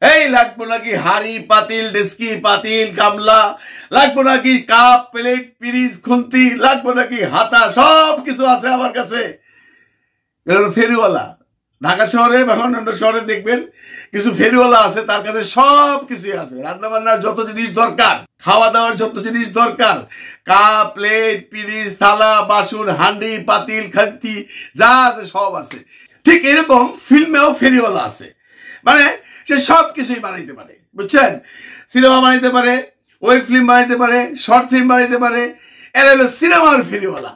এই লাগবো নাকি হাড়ি পাতিল ডেস্কি পাতিল গামলা, লাগবো নাকি কাপ প্লেট পিরিজ খুন্তি, লাগবো নাকি হাতা, সব কিছু আছে আমার কাছে। ফেরিওয়ালা ঢাকা শহরে বা অন্যান্য শহরে দেখবেন কিছু ফেরিওয়ালা আছে, তার কাছে সব কিছুই আছে। রান্না বান্নার যত জিনিস দরকার, খাওয়া দাওয়ার যত জিনিস দরকার, কাপ প্লেট পিরিজ থালা বাসন হান্ডি পাতিল খান্তি যা আছে সব আছে। ঠিক এরকম ফিল্মেও ফেরিওয়ালা আছে, মানে সে সব কিছুই বানাইতে পারে, বুঝছেন? সিনেমা বানাইতে পারে, ওয়েব ফিল্ম বানাইতে পারে, শর্ট ফিল্ম বানাইতে পারে। এরা হলো সিনেমার ফেরিওয়ালা।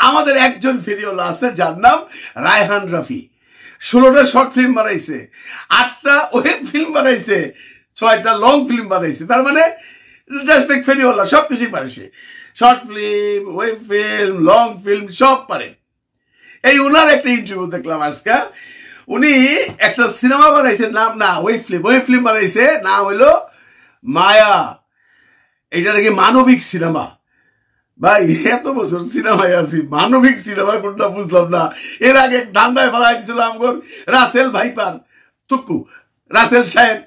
আমাদের একজন ফেরিওয়ালা আছে যার নাম রায়হান রাফি। 16টা শর্ট ফিল্ম বানাইছে, 8টা ওয়েব ফিল্ম বানাইছে, 6টা লং ফিল্ম বানাইছে। তার মানে জাস্ট এক ফেরিওয়ালা, সব কিছুই পারে সে। Short film, web film, long film সব পারে। এই ওনার একটা ইন্টারভিউ দেখলাম আজকে। উনি একটা সিনেমা বানাইছে, নাম না ওয়েব ফিল্ম বানাইছে, নাম হইলো মায়া। এটা নাকি মানবিক সিনেমা। ভাই এত বছর সিনেমায় আছি, মানবিক সিনেমা কোনটা বুঝলাম না। এর আগে ধান্দায় ফেলা হয়েছিল আমগর রাসেল ভাইপার টুকু, রাসেল সাহেব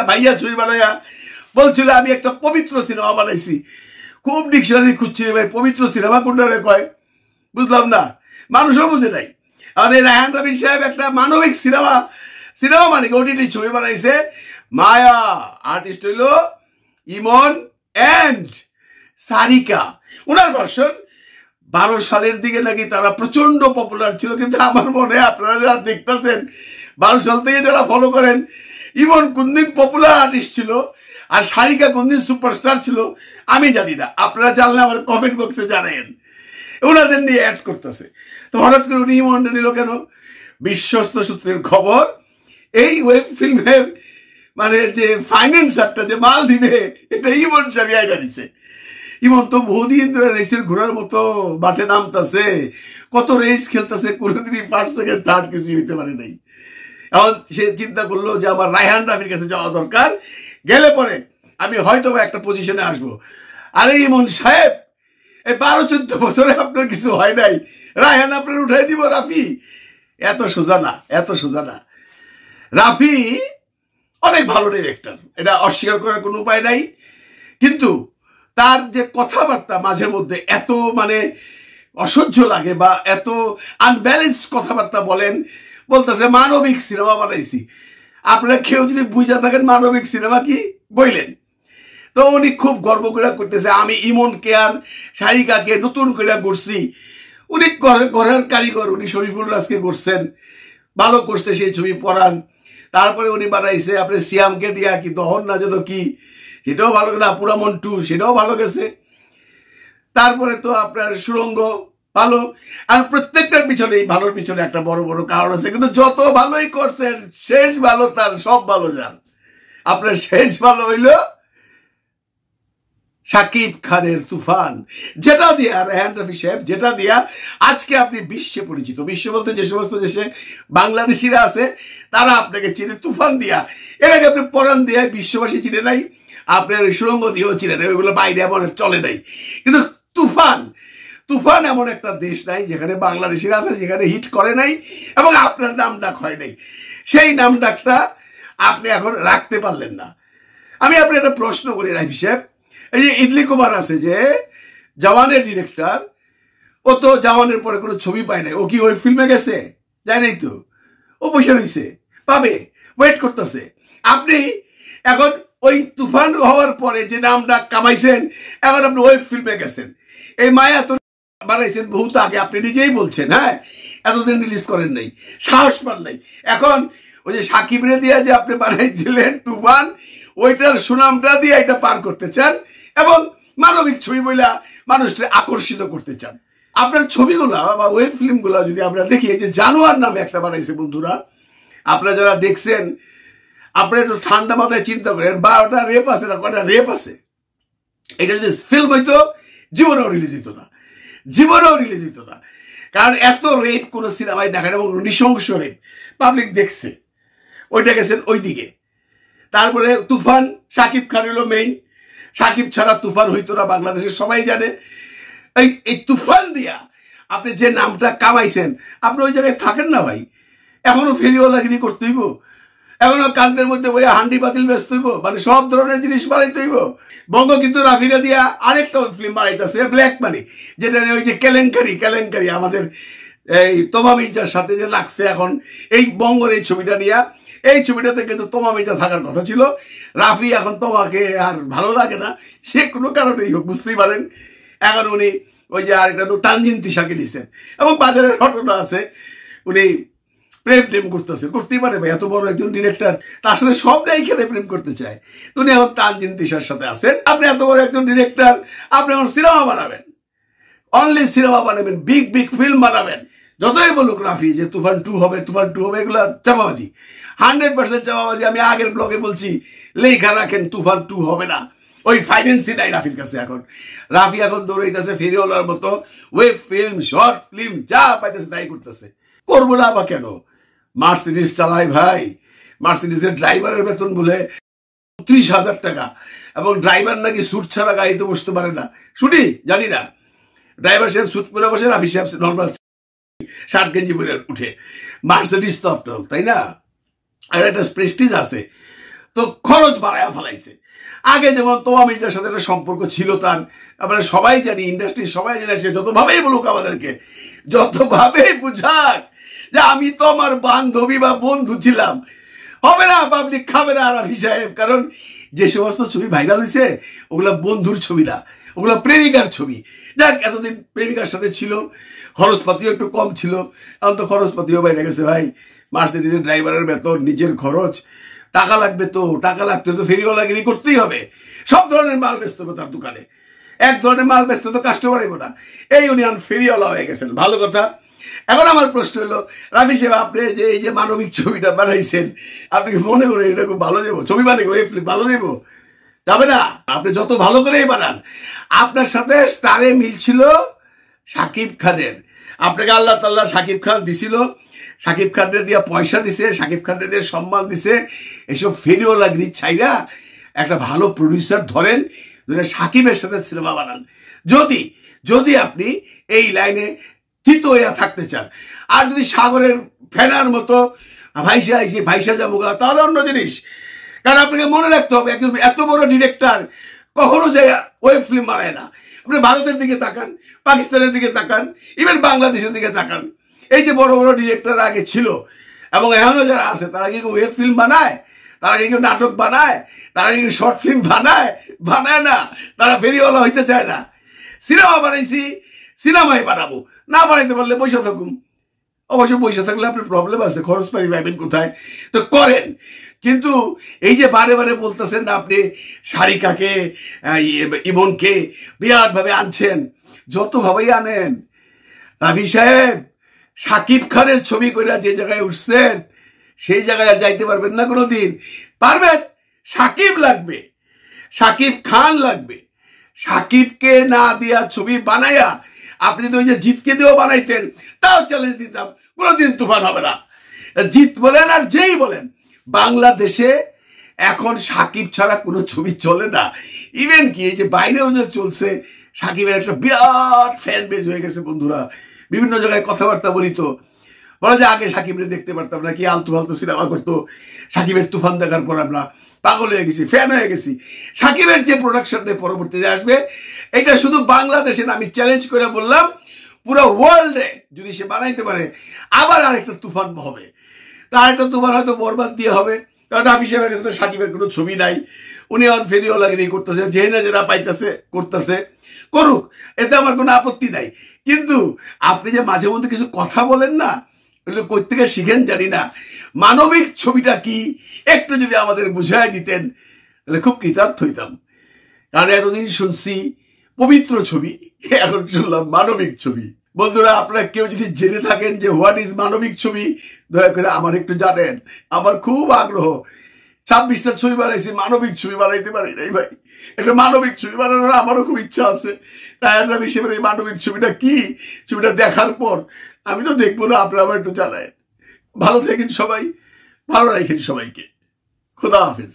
ভাইয়া ছবি বানাইয়া বলছিল আমি একটা পবিত্র সিনেমা বানাইছি। খুব ডিকশনারি খুঁজছি ভাই, পবিত্র সিনেমা কোনটা কয় বুঝলাম না, মানুষও বুঝে নাই। আর এই রায়হান রাফি সাহেব একটা মানবিক সিনেমা মানে ওটিটি ছবি বানাইছে মায়া। আর্টিস্ট হইল ইমন অ্যান্ড সারিকা। ওনার ভার্সন 12 সালের দিকে নাকি তারা প্রচন্ড পপুলার ছিল, কিন্তু আমার মনে হয় আপনারা যারা দেখতেছেন 12 সাল থেকে যারা ফলো করেন, ইমন কোনদিন পপুলার আর্টিস্ট ছিল আর সারিকা কোনদিন সুপারস্টার ছিল আমি জানি না। আপনারা জানলে আমার কমেন্ট বক্সে জানাবেন। ওনাদের নিয়ে অ্যাড করতেছে, তো হঠাৎ করে উনি ইমনটা নিল কেন? বিশ্বস্ত সূত্রের খবর, এই ওয়েব ফিল্মের মানে যে ফাইন্যান্সারটা যে মাল দিবে এটা ইমন সাহেব আইডা দিচ্ছে। ইমন তো বহুদিন ধরে রেসের ঘোরার মতো মাঠে নামতেছে, কত রেস খেলতেছে, কোনোদিনই ফার্স্ট সেকেন্ড থার্ড কিছু হইতে পারে নাই। এখন সে চিন্তা করলো যে আমার রায়হান রাফির কাছে যাওয়া দরকার, গেলে পরে আমি হয়তো একটা পজিশনে আসবো। আরে ইমন সাহেব, এই 12-14 বছরে আপনার কিছু হয় নাই, রায়হান আপনার উঠাই দিব রাফি? এত সোজা না, এত সোজা না। রাফি অনেক ভালো ডিরেক্টর, এটা অস্বীকার করার কোনো উপায় নাই, কিন্তু তার যে কথাবার্তা মাঝে মধ্যে এত মানে অসহ্য লাগে বা এত আনব্যালেন্স কথাবার্তা বলতেছে মানবিক সিনেমা বানাইছি। আপনারা কেউ যদি বুঝা থাকেন মানবিক সিনেমা কি বইলেন, তো উনি খুব গর্ব করে করতেছে আমি ইমনকে আর সারিকাকে নতুন করে করছি। উনি ঘরের কারিগর, উনি শরীফুল রাজকে করছেন, ভালো করছে সেই ছবি পড়ান। তারপরে উনি বানাইছে আপনি সিয়ামকে দিয়া কি দহন না যেত কি, সেটাও ভালো গেছে। পুরামন 2 সেটাও ভালো গেছে। তারপরে তো আপনার সুরঙ্গ ভালো। আর প্রত্যেকটার পিছনে, এই ভালোর পিছনে একটা বড় বড় কারণ আছে, কিন্তু যত ভালোই করছেন শেষ ভালো তার সব ভালো যান। আপনার শেষ ভালো হইল শাকিব খানের তুফান, যেটা দিয়া রায়হান রাফি সাহেব, যেটা দিয়া আজকে আপনি বিশ্বে পরিচিত। বিশ্ব বলতে যে সমস্ত দেশে বাংলাদেশিরা আছে তারা আপনাকে চিনে তুফান দিয়া। এর আগে আপনি পরাণ দিয়া বিশ্ববাসী চিনে নাই, আপনার সুরঙ্গ দিয়েও চিনে নাই, ওইগুলো বাইরে এমন চলে নাই। কিন্তু তুফান এমন একটা দেশ নাই যেখানে বাংলাদেশিরা আছে, যেখানে হিট করে নাই এবং আপনার নাম ডাক হয় নাই। সেই নাম ডাকটা আপনি এখন রাখতে পারলেন না। আমি আপনি একটা প্রশ্ন করি রাফি সাহেব, এই যে ইডলি কুমার আছে যে জওয়ানের ডিরেক্টর, ও তো জওয়ানের পরে কোনো ছবি পায় নাই, ও কি ওই ফিল্মে গেছে? যায় নাই তো, ও বসে রয়েছে, পাবে, ওয়েট করতেছে। আপনি এখন ওই তুফান হওয়ার পরে যে নামটা কামাইছেন, এখন আপনি ওই ফিল্মে গেছেন। এই মায়া তো বানাইছেন বহুত আগে, আপনি নিজেই বলছেন। হ্যাঁ, এতদিন রিলিজ করেন নাই, সাহস পান নাই। এখন ওই যে সাকিবরে দিয়ে যে আপনি বানাইছিলেন তুফান, ওইটার সুনামটা দিয়ে এটা পার করতে চান এবং মানবিক ছবি বইলা মানুষকে আকর্ষিত করতে চান। আপনার ছবিগুলা বা ওয়েব ফিল্মগুলা যদি আমরা দেখি, যে জানোয়ার নামে একটা বানাইছে বন্ধুরা, আপনারা যারা দেখছেন আপনারা একটু ঠান্ডা মাথায় চিন্তা করেন, 12টা রেপ আছে না কয়টা রেপ আছে। এটা যদি ফিল্ম হইতো জীবনেও রিলিজ হইতো না, জীবনেও রিলিজ হইতো না। কারণ এত রেপ কোনো সিনেমায় দেখায় এবং নৃশংস রেপ পাবলিক দেখছে, ওইটা গেছেন ওইদিকে। তারপরে তুফান, সাকিব খান হলো মেইন, সাকিব ছাড়া তুফান হইতো না, বাংলাদেশের সবাই জানে। এই তুফান দিয়া আপনি যে নামটা কামাইছেন, আপনি ওই জায়গায় থাকেন না ভাই, এখনো ফেরিওয়ালাগিরি করতে হইব, এখনো কান্দের মধ্যে বইয়া হান্ডি পাতিল ব্যস্ত হইব, মানে সব ধরনের জিনিস বানাইতে হইব। বঙ্গ কিন্তু রাফিরা দিয়া আরেকটা ফিল্ম বানাইতেছে ব্ল্যাক মানি, যেটা ওই যে কেলেঙ্কারি আমাদের এই তোমা মির্জার সাথে যে লাগছে এখন এই বঙ্গর এই ছবিটা নিয়ে। এই ছবিটাতে কিন্তু তোমা মির্জা থাকার কথা ছিল। রাফি এখন তোমাকে আর ভালো লাগে না, সে কোনো কারণেই হোক, বুঝতেই পারেন। এখন উনি ওই যে আরেকটা তানজিন তিশাকে নিছেন, এবং বাজারের ঘটনা আছে উনি প্রেম করতেই পারে ভাই, এত বড় একজন ডিরেক্টর, তার সাথে সব খেতে প্রেম করতে চায়। উনি এখন তানজিন তিশার সাথে আছেন। আপনি এত বড় একজন ডিরেক্টর, আপনি এখন সিনেমা বানাবেন, অনলি সিনেমা বানাবেন, বিগ ফিল্ম বানাবেন। যতই বলুক রাফি যে তুফান 2 হবে, এগুলা চাপাবাজি, 100% চাপাবাজি। আমি আগের ব্লগে বলছি, লেখা রাখেন তুফান 2 হবে না। ওই ফাইন্যান্সই নাই রাফির কাছে। এখন রাফি এখন দৌড়াইতেছে ফেরিওয়ালার মতো, ওয়েব ফিল্ম, শর্ট ফিল্ম, যা পাইতেছে তাই করতেছে। করবো না বা কেন? মার্সিডিজ চালায় ভাই, মার্সিডিজের ড্রাইভারের বেতন বলে 30,000 টাকা, এবং ড্রাইভার নাকি স্যুট ছাড়া গাড়িতে বসতে পারে না। শুনি জানি না, ড্রাইভার সাহেব স্যুট পরে বসে, রাফি সাহেব নর্মাল শার্ট গেঞ্জি পরে উঠে। মার্সিডিজ তো আফটার অল, তাই না? আর একটা প্রেস্টিজ আছে, তো খরচ বাড়ায়া ফেলাইছে। আগে যেমন তোমা মির্জার সাথে একটা সম্পর্ক ছিল তার, আমরা সবাই জানি, ইন্ডাস্ট্রির সবাই জানে, সে যতভাবেই বলুক আমাদেরকে, যতভাবেই বুঝাক যে আমি তো আমার বান্ধবী বা বন্ধু ছিলাম, হবে না, পাবলিক খাবে না রাফি সাহেব। কারণ যে সমস্ত ছবি ভাইরাল হয়েছে ওগুলা বন্ধুর ছবি না, ওগুলা প্রেমিকার ছবি। যাক, এতদিন প্রেমিকার সাথে ছিল, খরচপাতিও একটু কম ছিল, এখন তো খরচপাতিও বাইরে গেছে ভাই। মার্সিডিজের ড্রাইভারের বেতন, নিজের খরচ, টাকা লাগবে তো, টাকা লাগতে তো ফেরিওয়ালাগিরি করতেই হবে। সব ধরনের মাল বেচতে হবে তার দোকানে, এক ধরনের মাল বেচতে তো কাস্টমার আইব না। এই উনি ফেরিওয়ালা হয়ে গেছেন, ভালো কথা। এখন আমার প্রশ্ন হলো, রাফি সাহেব আপনি যে এই যে মানবিক ছবিটা বানাইছেন, আপনি কি মনে করেন এটা খুব ভালো যাবো? ছবি বানাই ভালো যাবো? যাবে না। আপনি যত ভালো করেই বানান, আপনার সাথে স্টারে মিল ছিল শাকিব খানের। আপনাকে আল্লাহ তাআলা শাকিব খান দিছিল, শাকিব খানের দিয়া পয়সা দিছে, শাকিব খানের দিয়ে সম্মান দিছে। এইসব ফেরিওয়ালাগিরি ছাইরা একটা ভালো প্রডিউসার ধরেন, শাকিবের সাথে সিনেমা বানান। যদি আপনি এই লাইনে থিত হইয়া থাকতে চান, আর যদি সাগরের ফেনার মতো ভাইসা যাবো, তাহলে অন্য জিনিস। কারণ আপনাকে মনে রাখতে হবে, একজন এত বড় ডিরেক্টর কখনো যায় ওয়েব ফিল্ম বানায় না। আপনি ভারতের দিকে তাকান, পাকিস্তানের দিকে তাকান, ইভেন বাংলাদেশের দিকে তাকান। এই যে বড় বড় ডিরেক্টর আগে ছিল এবং এখনো যারা আছে, তারা কি ওয়েব ফিল্ম বানায়? তারা কি নাটক বানায়? তারা কি শর্ট ফিল্ম বানায় না। তারা ফেরিওয়ালা হইতে চায় না। সিনেমা বানাইছি, সিনেমাই বানাবো, না বানাইতে পারলে পয়সা থাকুন। অবশ্য পয়সা থাকলে আপনার প্রবলেম আছে, খরচ পানি পাইবেন কোথায়, তো করেন। কিন্তু এই যে বারে বলতেছেন না আপনি সারিকাকে, ইমনকে বিরাট ভাবে আনছেন, যতভাবেই আনেন, রাফি সাহেব শাকিব খানের ছবি করে যে জায়গায় উঠছেন সেই জায়গায় আর যাইতে পারবেন না কোনোদিন। পারবেন? সাকিব লাগবে, শাকিব খান লাগবে। সাকিবকে না দিয়া ছবি বানাইয়া আপনি যদি ওই যে জিতকে দিয়েও বানাইতেন, তাও চ্যালেঞ্জ দিতাম, কোনোদিন তুফান হবে না। জিত বলেন আর যেই বলেন, বাংলাদেশে এখন সাকিব ছাড়া কোনো ছবি চলে না। ইভেন কি এই যে বাইরেও যে চলছে, সাকিবের একটা বিরাট ফ্যান বেজ হয়ে গেছে। বন্ধুরা বিভিন্ন জায়গায় কথাবার্তা বলি, তো বলা যে আগে সাকিবরে দেখতে পারতাম না, কি আলতু ফালতু সিনেমা করতো, সাকিবের তুফান দেখার পর আমরা পাগল হয়ে গেছি, ফ্যান হয়ে গেছি। সাকিবের যে প্রোডাকশনে পরবর্তীতে আসবে, এটা শুধু বাংলাদেশে না, আমি চ্যালেঞ্জ করে বললাম পুরো ওয়ার্ল্ডে যদি সে বানাইতে পারে, আবার আরেকটা তুফান হবে। তার একটা তুফান হয়তো বরবাদ দিয়ে হবে, কারণ রাফি সাহেবের কাছে তো সাকিবের কোনো ছবি নাই। উনি অন ফেরিওয়ালাগিরি করতেছে, যে না যারা পাইতেছে করতেছে, করুক, এতে আমার কোনো আপত্তি নাই। কিন্তু আপনি যে মাঝে মধ্যে কিছু কথা বলেন না, ওগুলো কই থেকে শিখেন জানি না। মানবিক ছবিটা কি একটু যদি আমাদের বুঝাই দিতেন তাহলে খুব কৃতার্থ হইতাম। কারণ এতদিন শুনছি পবিত্র ছবি, এখন শুনলাম মানবিক ছবি। বন্ধুরা আপনারা কেউ যদি জেনে থাকেন যে হোয়াট ইজ মানবিক ছবি, দয়া করে আমার একটু জানেন। আমার খুব আগ্রহ। 26টা ছবি বানাইছি, মানবিক ছবি বানাইতে পারি নাই ভাই। একটা মানবিক ছবি বানানোর আমারও খুব ইচ্ছা আছে। তাই আমি হিসেবে এই মানবিক ছবিটা কি, ছবিটা দেখার পর আমি তো দেখবো না, আপনারা আমার একটু জানায়। ভালো থাকেন সবাই, ভালো রাখেন সবাইকে। খোদা হাফেজ।